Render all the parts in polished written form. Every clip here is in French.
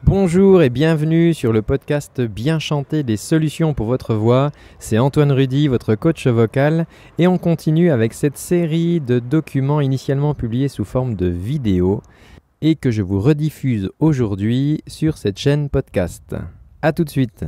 Bonjour et bienvenue sur le podcast Bien chanter des solutions pour votre voix. C'est Antoine Rudy, votre coach vocal, et on continue avec cette série de documents initialement publiés sous forme de vidéo et que je vous rediffuse aujourd'hui sur cette chaîne podcast. A tout de suite.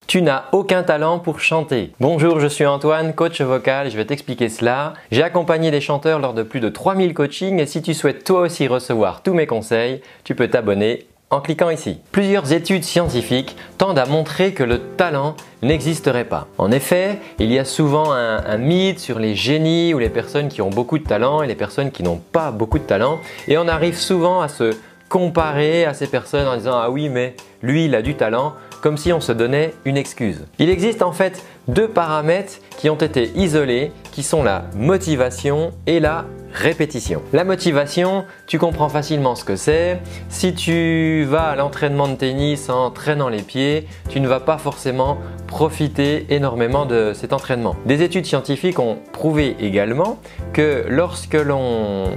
Tu n'as aucun talent pour chanter. Bonjour, je suis Antoine, coach vocal, je vais t'expliquer cela. J'ai accompagné des chanteurs lors de plus de 3000 coachings et si tu souhaites toi aussi recevoir tous mes conseils, tu peux t'abonner en cliquant ici. Plusieurs études scientifiques tendent à montrer que le talent n'existerait pas. En effet, il y a souvent un mythe sur les génies ou les personnes qui ont beaucoup de talent et les personnes qui n'ont pas beaucoup de talent et on arrive souvent à se comparer à ces personnes en disant « Ah oui, mais lui, il a du talent », comme si on se donnait une excuse. Il existe en fait deux paramètres qui ont été isolés, qui sont la motivation et la répétition. La motivation, tu comprends facilement ce que c'est. Si tu vas à l'entraînement de tennis en traînant les pieds, tu ne vas pas forcément profiter énormément de cet entraînement. Des études scientifiques ont prouvé également que lorsque l'on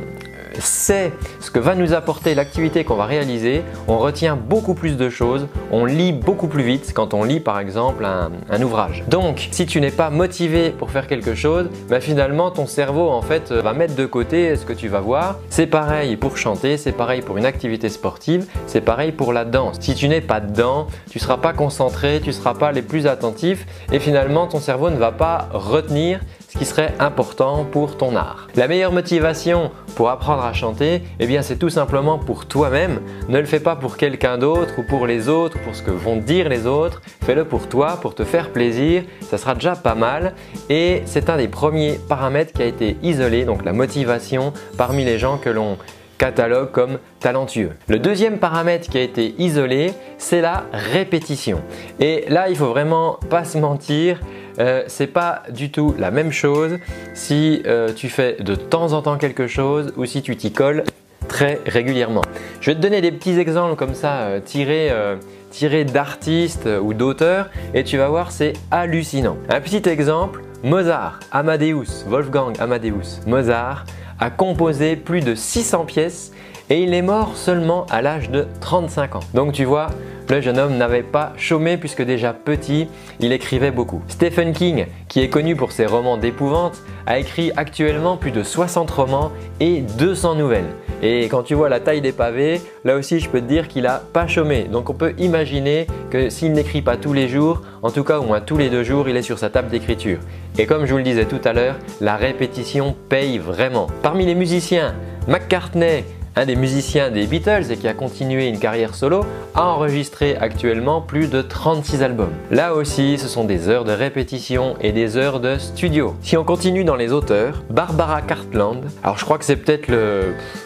sait ce que va nous apporter l'activité qu'on va réaliser, on retient beaucoup plus de choses, on lit beaucoup plus vite quand on lit par exemple un ouvrage. Donc si tu n'es pas motivé pour faire quelque chose, finalement ton cerveau en fait va mettre de côté ce que tu vas voir. C'est pareil pour chanter, c'est pareil pour une activité sportive, c'est pareil pour la danse. Si tu n'es pas dedans, tu ne seras pas concentré, tu ne seras pas les plus attentifs et finalement ton cerveau ne va pas retenir ce qui serait important pour ton art. La meilleure motivation pour apprendre à chanter, c'est tout simplement pour toi-même. Ne le fais pas pour quelqu'un d'autre ou pour les autres, pour ce que vont dire les autres. Fais-le pour toi, pour te faire plaisir. Ça sera déjà pas mal et c'est un des premiers paramètres qui a été isolé, donc la motivation parmi les gens que l'on catalogue comme talentueux. Le deuxième paramètre qui a été isolé, c'est la répétition. Et là, il faut vraiment pas se mentir. C'est pas du tout la même chose si tu fais de temps en temps quelque chose ou si tu t'y colles très régulièrement. Je vais te donner des petits exemples comme ça tirés d'artistes ou d'auteurs et tu vas voir, c'est hallucinant. Un petit exemple, Mozart, Wolfgang Amadeus Mozart a composé plus de 600 pièces et il est mort seulement à l'âge de 35 ans. Donc tu vois, le jeune homme n'avait pas chômé puisque déjà petit, il écrivait beaucoup. Stephen King, qui est connu pour ses romans d'épouvante, a écrit actuellement plus de 60 romans et 200 nouvelles. Et quand tu vois la taille des pavés, là aussi je peux te dire qu'il n'a pas chômé. Donc on peut imaginer que s'il n'écrit pas tous les jours, en tout cas au moins tous les 2 jours, il est sur sa table d'écriture. Et comme je vous le disais tout à l'heure, la répétition paye vraiment. Parmi les musiciens, McCartney, un des musiciens des Beatles et qui a continué une carrière solo, a enregistré actuellement plus de 36 albums. Là aussi, ce sont des heures de répétition et des heures de studio. Si on continue dans les auteurs, Barbara Cartland, alors je crois que c'est peut-être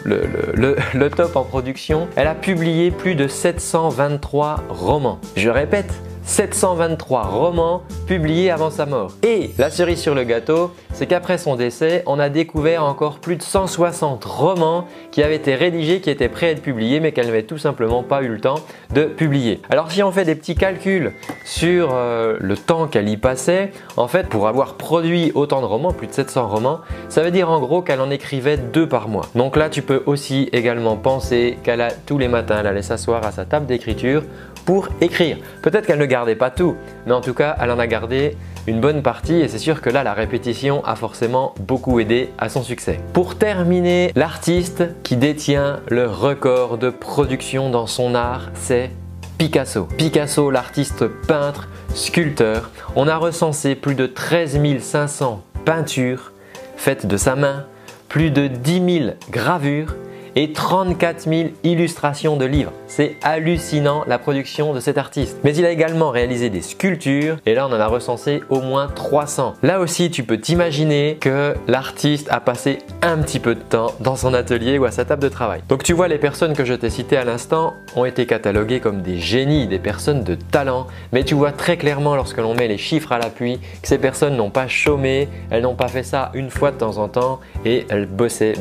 le top en production, elle a publié plus de 723 romans. Je répète, 723 romans publiés avant sa mort. Et la cerise sur le gâteau, c'est qu'après son décès, on a découvert encore plus de 160 romans qui avaient été rédigés, qui étaient prêts à être publiés, mais qu'elle n'avait tout simplement pas eu le temps de publier. Alors si on fait des petits calculs sur le temps qu'elle y passait, en fait pour avoir produit autant de romans, plus de 700 romans, ça veut dire en gros qu'elle en écrivait 2 par mois. Donc là tu peux aussi également penser qu'elle tous les matins, elle allait s'asseoir à sa table d'écriture pour écrire. Peut-être qu'elle ne gardait pas tout, mais en tout cas, elle en a gardé une bonne partie et c'est sûr que là, la répétition a forcément beaucoup aidé à son succès. Pour terminer, l'artiste qui détient le record de production dans son art, c'est Picasso. Picasso, l'artiste peintre, sculpteur, on a recensé plus de 13 500 peintures faites de sa main, plus de 10 000 gravures et 34 000 illustrations de livres. C'est hallucinant la production de cet artiste. Mais il a également réalisé des sculptures et là on en a recensé au moins 300. Là aussi tu peux t'imaginer que l'artiste a passé un petit peu de temps dans son atelier ou à sa table de travail. Donc tu vois, les personnes que je t'ai citées à l'instant ont été cataloguées comme des génies, des personnes de talent, mais tu vois très clairement lorsque l'on met les chiffres à l'appui que ces personnes n'ont pas chômé, elles n'ont pas fait ça une fois de temps en temps et elles bossaient.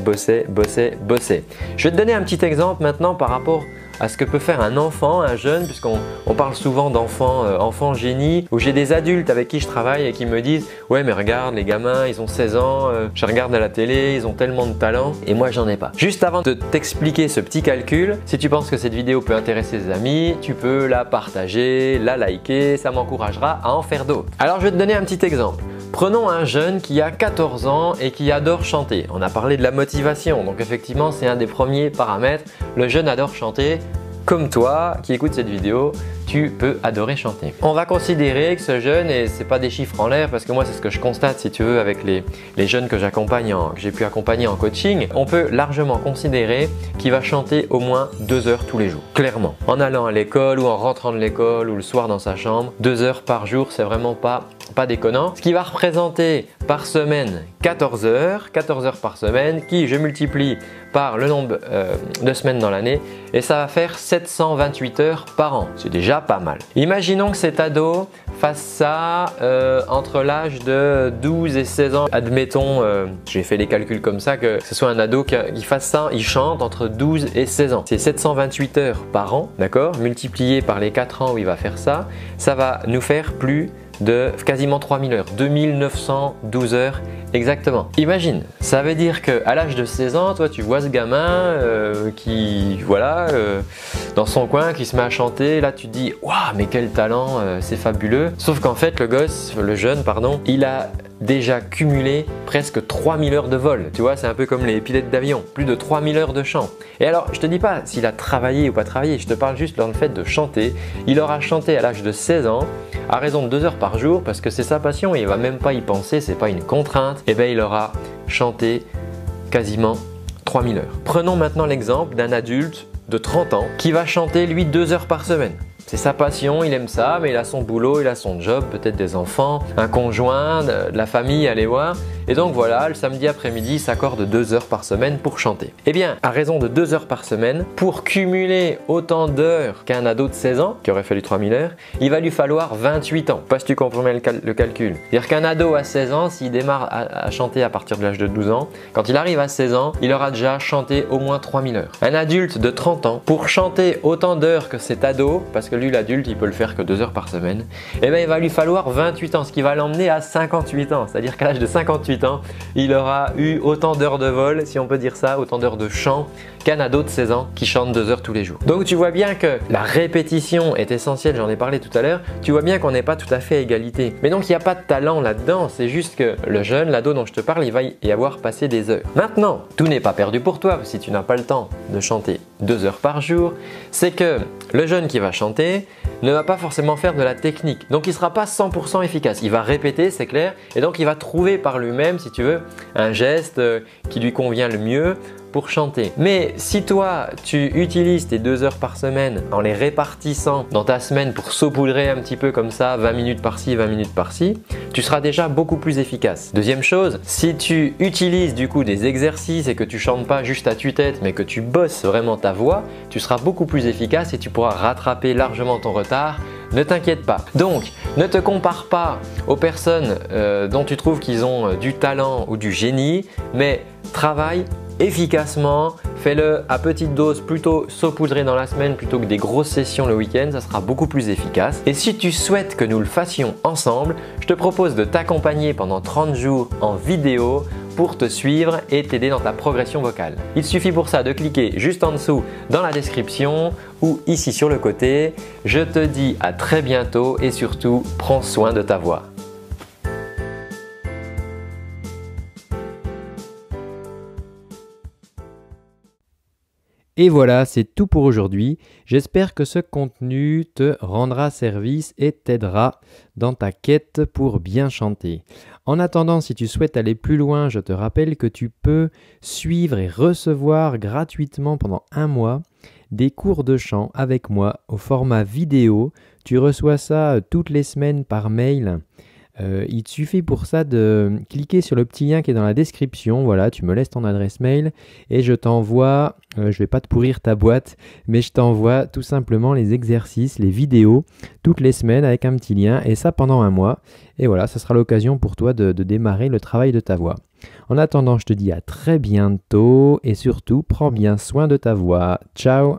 Je vais te donner un petit exemple maintenant par rapport à ce que peut faire un enfant, un jeune, puisqu'on parle souvent d'enfants, enfants génies, où j'ai des adultes avec qui je travaille et qui me disent « Ouais mais regarde les gamins, ils ont 16 ans, je regarde à la télé, ils ont tellement de talent et moi j'en ai pas. » Juste avant de t'expliquer ce petit calcul, si tu penses que cette vidéo peut intéresser tes amis, tu peux la partager, la liker, ça m'encouragera à en faire d'autres. Alors je vais te donner un petit exemple. Prenons un jeune qui a 14 ans et qui adore chanter. On a parlé de la motivation, donc effectivement c'est un des premiers paramètres. Le jeune adore chanter. Comme toi qui écoutes cette vidéo, tu peux adorer chanter. On va considérer que ce jeune, et ce n'est pas des chiffres en l'air parce que moi c'est ce que je constate si tu veux avec les jeunes que j'ai pu accompagner en coaching, on peut largement considérer qu'il va chanter au moins 2 heures tous les jours. Clairement. En allant à l'école ou en rentrant de l'école ou le soir dans sa chambre, 2 heures par jour, c'est vraiment pas déconnant. Ce qui va représenter par semaine 14 heures par semaine qui je multiplie par le nombre de semaines dans l'année et ça va faire 728 heures par an. C'est déjà pas mal. Imaginons que cet ado fasse ça entre l'âge de 12 et 16 ans. Admettons, j'ai fait les calculs comme ça, que ce soit un ado qui fasse ça, il chante entre 12 et 16 ans. C'est 728 heures par an, d'accord? Multiplié par les 4 ans où il va faire ça, ça va nous faire plus de quasiment 3000 heures, 2912 heures exactement. Imagine, ça veut dire qu'à l'âge de 16 ans, toi tu vois ce gamin qui, voilà, dans son coin, qui se met à chanter, là tu te dis « Waouh, mais quel talent, c'est fabuleux !» Sauf qu'en fait le jeune, il a déjà cumulé presque 3000 heures de vol. Tu vois, c'est un peu comme les pilotes d'avion, plus de 3000 heures de chant. Et alors, je te dis pas s'il a travaillé ou pas travaillé, je te parle juste dans le fait de chanter. Il aura chanté à l'âge de 16 ans, à raison de 2 heures par jour, parce que c'est sa passion et il va même pas y penser, c'est pas une contrainte. Et bien, il aura chanté quasiment 3000 heures. Prenons maintenant l'exemple d'un adulte de 30 ans qui va chanter lui 2 heures par semaine. C'est sa passion, il aime ça, mais il a son boulot, il a son job, peut-être des enfants, un conjoint, de la famille à aller voir. Et donc voilà, le samedi après-midi, il s'accorde 2 heures par semaine pour chanter. Eh bien, à raison de 2 heures par semaine, pour cumuler autant d'heures qu'un ado de 16 ans, qui aurait fallu 3000 heures, il va lui falloir 28 ans. Pas si tu comprends bien le calcul. C'est-à-dire qu'un ado à 16 ans, s'il démarre à chanter à partir de l'âge de 12 ans, quand il arrive à 16 ans, il aura déjà chanté au moins 3000 heures. Un adulte de 30 ans, pour chanter autant d'heures que cet ado, parce que lui l'adulte il peut le faire que 2 heures par semaine, eh bien il va lui falloir 28 ans, ce qui va l'emmener à 58 ans. C'est-à-dire qu'à l'âge de 58 ans, il aura eu autant d'heures de vol, si on peut dire ça, autant d'heures de chant qu'un ado de 16 ans qui chante 2 heures tous les jours. Donc tu vois bien que la répétition est essentielle, j'en ai parlé tout à l'heure, tu vois bien qu'on n'est pas tout à fait à égalité. Mais donc il n'y a pas de talent là-dedans, c'est juste que le jeune, l'ado dont je te parle, il va y avoir passé des heures. Maintenant, tout n'est pas perdu pour toi si tu n'as pas le temps de chanter 2 heures par jour, c'est que le jeune qui va chanter ne va pas forcément faire de la technique. Donc il ne sera pas 100% efficace. Il va répéter, c'est clair, et donc il va trouver par lui-même, si tu veux, un geste qui lui convient le mieux pour chanter. Mais si toi, tu utilises tes 2 heures par semaine en les répartissant dans ta semaine pour saupoudrer un petit peu comme ça, 20 minutes par-ci, 20 minutes par-ci, tu seras déjà beaucoup plus efficace. Deuxième chose, si tu utilises du coup des exercices et que tu chantes pas juste à tue-tête, mais que tu bosses vraiment ta voix, tu seras beaucoup plus efficace et tu pourras rattraper largement ton retard. Ne t'inquiète pas. Donc, ne te compare pas aux personnes dont tu trouves qu'ils ont du talent ou du génie, mais travaille efficacement, fais-le à petite dose, plutôt saupoudré dans la semaine plutôt que des grosses sessions le week-end, ça sera beaucoup plus efficace. Et si tu souhaites que nous le fassions ensemble, je te propose de t'accompagner pendant 30 jours en vidéo pour te suivre et t'aider dans ta progression vocale. Il suffit pour ça de cliquer juste en dessous dans la description ou ici sur le côté. Je te dis à très bientôt et surtout, prends soin de ta voix. Et voilà, c'est tout pour aujourd'hui. J'espère que ce contenu te rendra service et t'aidera dans ta quête pour bien chanter. En attendant, si tu souhaites aller plus loin, je te rappelle que tu peux suivre et recevoir gratuitement pendant 1 mois des cours de chant avec moi au format vidéo. Tu reçois ça toutes les semaines par mail. Il te suffit pour ça de cliquer sur le petit lien qui est dans la description. Voilà, tu me laisses ton adresse mail et je t'envoie, je ne vais pas te pourrir ta boîte, mais je t'envoie tout simplement les exercices, les vidéos toutes les semaines avec un petit lien et ça pendant 1 mois. Et voilà, ça sera l'occasion pour toi de démarrer le travail de ta voix. En attendant, je te dis à très bientôt et surtout, prends bien soin de ta voix. Ciao!